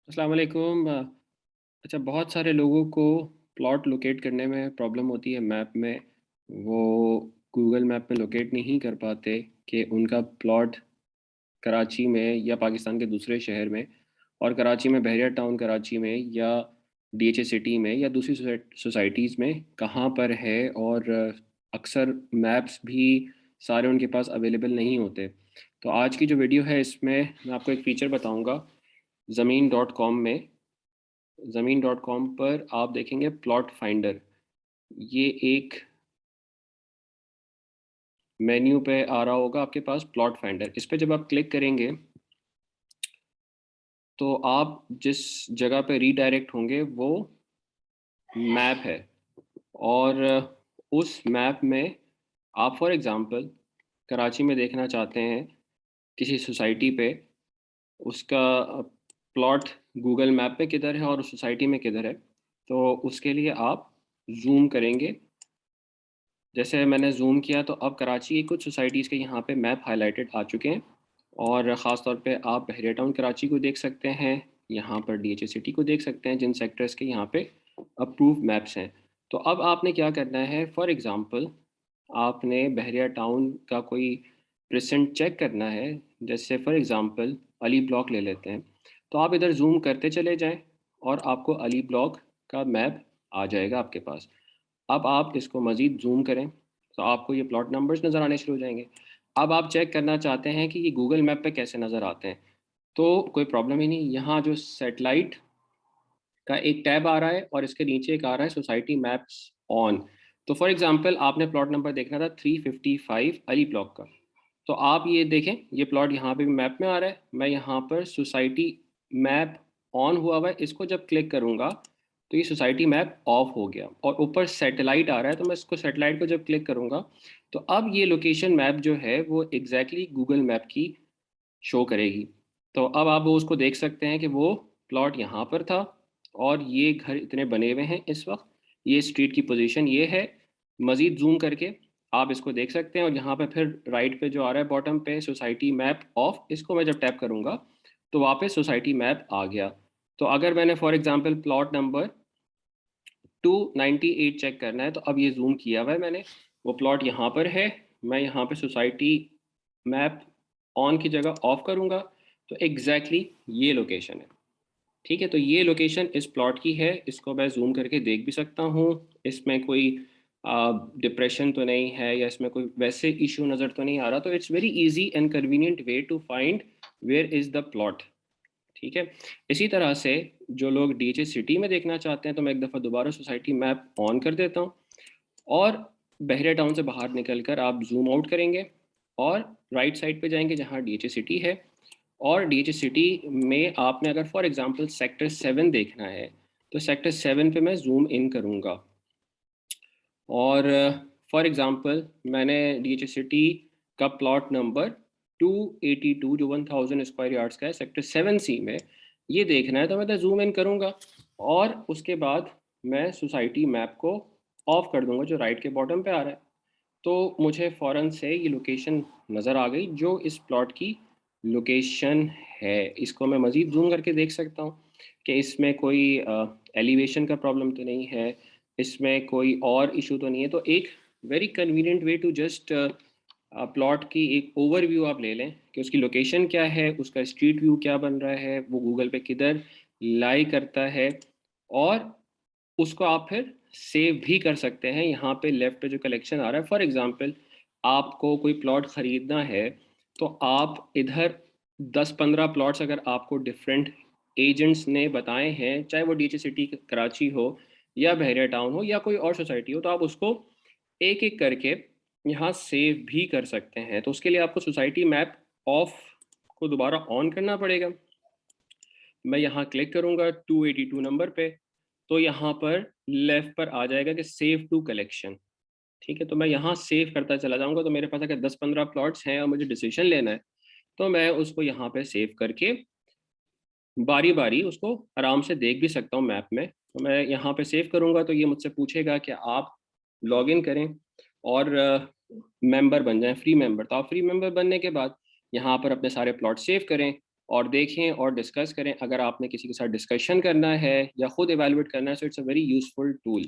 अस्सलाम वालेकुम। अच्छा, बहुत सारे लोगों को प्लॉट लोकेट करने में प्रॉब्लम होती है मैप में। वो गूगल मैप में लोकेट नहीं कर पाते कि उनका प्लॉट कराची में या पाकिस्तान के दूसरे शहर में, और कराची में बहरिया टाउन कराची में या डीएचए सिटी में या दूसरी सोसाइटीज़ में कहाँ पर है। और अक्सर मैप्स भी सारे उनके पास अवेलेबल नहीं होते। तो आज की जो वीडियो है इसमें मैं आपको एक फ़ीचर बताऊंगा। ज़मीन.com पर आप देखेंगे प्लॉट फाइंडर। ये एक मेन्यू पे आ रहा होगा आपके पास प्लॉट फाइंडर। इस पे जब आप क्लिक करेंगे तो आप जिस जगह पे रीडायरेक्ट होंगे वो मैप है। और उस मैप में आप फॉर एग्ज़ाम्पल कराची में देखना चाहते हैं किसी सोसाइटी पे, उसका प्लॉट गूगल मैप पे किधर है और उस सोसाइटी में किधर है। तो उसके लिए आप जूम करेंगे। जैसे मैंने जूम किया तो अब कराची की कुछ सोसाइटीज़ के यहाँ पे मैप हाईलाइटेड आ चुके हैं। और ख़ास तौर पे आप बहरिया टाउन कराची को देख सकते हैं, यहाँ पर डीएचए सिटी को देख सकते हैं, जिन सेक्टर्स के यहाँ पे अप्रूव मैप्स हैं। तो अब आपने क्या करना है, फॉर एग्ज़ाम्पल आपने बहरिया टाउन का कोई प्रेसेंट चेक करना है। जैसे फॉर एग्ज़ाम्पल अली ब्लॉक ले लेते हैं। तो आप इधर जूम करते चले जाएं और आपको अली ब्लॉक का मैप आ जाएगा आपके पास। अब आप इसको मज़ीद जूम करें तो आपको ये प्लॉट नंबर्स नज़र आने शुरू हो जाएंगे। अब आप चेक करना चाहते हैं कि ये गूगल मैप पे कैसे नज़र आते हैं, तो कोई प्रॉब्लम ही नहीं। यहाँ जो सेटेलाइट का एक टैब आ रहा है और इसके नीचे एक आ रहा है सोसाइटी मैप्स ऑन। तो फॉर एग्जांपल आपने प्लॉट नंबर देखना था 355 अली ब्लॉक का। तो आप ये देखें, ये प्लॉट यहाँ पे भी मैप में आ रहा है। मैं यहाँ पर सोसाइटी मैप ऑन हुआ हुआ है, इसको जब क्लिक करूँगा तो ये सोसाइटी मैप ऑफ हो गया और ऊपर सैटेलाइट आ रहा है। तो मैं इसको सैटेलाइट को जब क्लिक करूँगा तो अब ये लोकेशन मैप जो है वो एग्जैक्टली गूगल मैप की शो करेगी। तो अब आप वो उसको देख सकते हैं कि वो प्लॉट यहाँ पर था और ये घर इतने बने हुए हैं इस वक्त, ये स्ट्रीट की पोजीशन ये है। मज़ीद जूम करके आप इसको देख सकते हैं और यहाँ पे फिर राइट पे जो आ रहा है बॉटम पे सोसाइटी मैप ऑफ, इसको मैं जब टैप करूँगा तो वापस सोसाइटी मैप आ गया। तो अगर मैंने for example plot number 298 check करना है तो अब ये जूम किया हुआ है मैंने, वो प्लॉट यहाँ पर है। मैं यहाँ पे सोसाइटी मैप ऑन की जगह ऑफ करूँगा तो एग्जैक्टली ये लोकेशन है। ठीक है, तो ये लोकेशन इस प्लॉट की है। इसको मैं जूम करके देख भी सकता हूँ। इसमें कोई डिप्रेशन तो नहीं है या इसमें कोई वैसे इशू नज़र तो नहीं आ रहा। तो it's very easy and convenient way to find where is the plot. ठीक है, इसी तरह से जो लोग डीजे सिटी में देखना चाहते हैं तो मैं एक दफ़ा दोबारा सोसाइटी मैप ऑन कर देता हूँ और बहरिया टाउन से बाहर निकलकर आप जूम आउट करेंगे और राइट साइड पे जाएंगे जहाँ डीएचए सिटी है। और डीएचए सिटी में आपने अगर फॉर एग्जांपल सेक्टर 7 देखना है तो सेक्टर 7 पे मैं जूम इन करूँगा। और फॉर एग्जांपल मैंने डीएचए सिटी का प्लॉट नंबर 282 जो 1000 स्क्वायर यार्ड्स का है सेक्टर 7C में, ये देखना है तो मैं तो जूम इन करूँगा और उसके बाद मैं सोसाइटी मैप को ऑफ कर दूंगा जो राइट के बॉटम पे आ रहा है। तो मुझे फ़ौरन से ये लोकेशन नज़र आ गई जो इस प्लॉट की लोकेशन है। इसको मैं मज़ीद जूम करके देख सकता हूँ कि इसमें कोई एलिवेशन का प्रॉब्लम तो नहीं है, इसमें कोई और इशू तो नहीं है। तो एक very convenient way to just plot की एक ओवरव्यू आप ले लें कि उसकी लोकेशन क्या है, उसका स्ट्रीट व्यू क्या बन रहा है, वो गूगल पे किधर लाई करता है, और उसको आप फिर सेव भी कर सकते हैं। यहाँ पे लेफ्ट पे जो कलेक्शन आ रहा है, फॉर एग्जांपल आपको कोई प्लॉट ख़रीदना है तो आप इधर 10-15 प्लॉट्स अगर आपको डिफरेंट एजेंट्स ने बताए हैं, चाहे वो डीचे सिटी कराची हो या बहरिया टाउन हो या कोई और सोसाइटी हो, तो आप उसको एक एक करके यहाँ सेव भी कर सकते हैं। तो उसके लिए आपको सोसाइटी मैप ऑफ को दोबारा ऑन करना पड़ेगा। मैं यहाँ क्लिक करूँगा 282 नंबर पे तो यहाँ पर लेफ्ट पर आ जाएगा कि सेव टू कलेक्शन। ठीक है, तो मैं यहाँ सेव करता चला जाऊँगा तो मेरे पास अगर 10-15 प्लॉट्स हैं और मुझे डिसीजन लेना है तो मैं उसको यहाँ पे सेव करके बारी बारी उसको आराम से देख भी सकता हूँ मैप में। तो मैं यहाँ पे सेव करूँगा तो ये मुझसे पूछेगा कि आप लॉग इन करें और मेंबर बन जाएं, फ्री मेंबर। तो आप फ्री मेंबर बनने के बाद यहाँ पर अपने सारे प्लॉट सेव करें और देखें और डिस्कस करें। अगर आपने किसी के साथ डिस्कशन करना है या खुद एवेलुएट करना है, so it's a very useful tool.